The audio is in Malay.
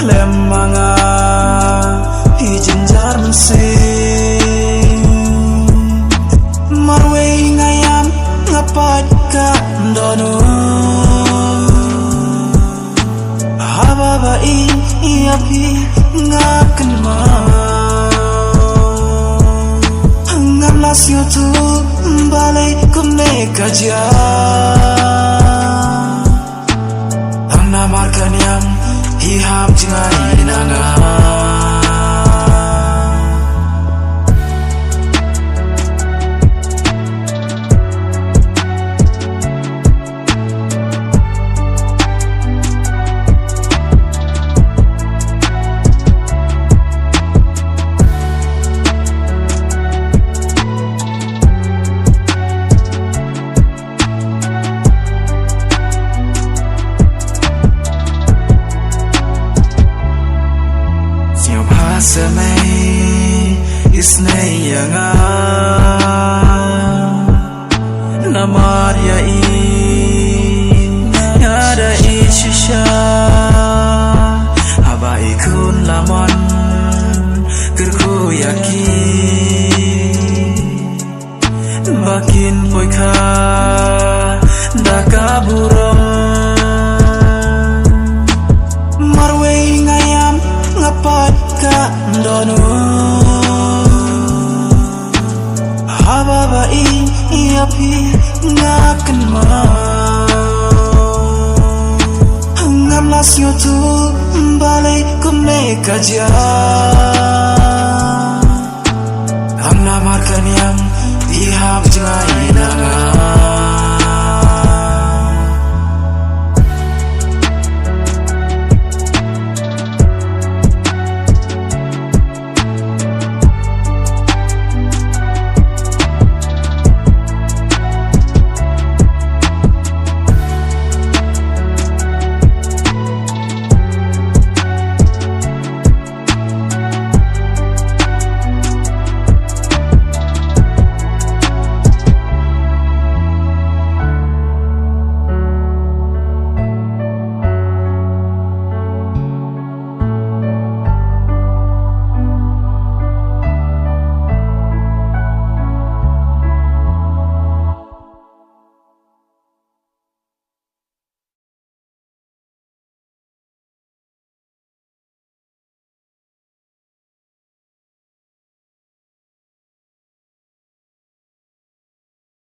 lem manga hijenjar mensing marwe ngayam ngapat ka dono hababa iapi ngaken ma ngamlas YouTube balai kumne kaja ang namar kaniam hiham jingai nanga semai isne yanga namar ya ada ishisha haba ikun lamon gerku yaki bakin poika daka burong marwe ngayam ngapat ka dono hababa iapi ngaken ma ngamlas YouTube balai kumne kaja ang namar kaniam iham jingai nanga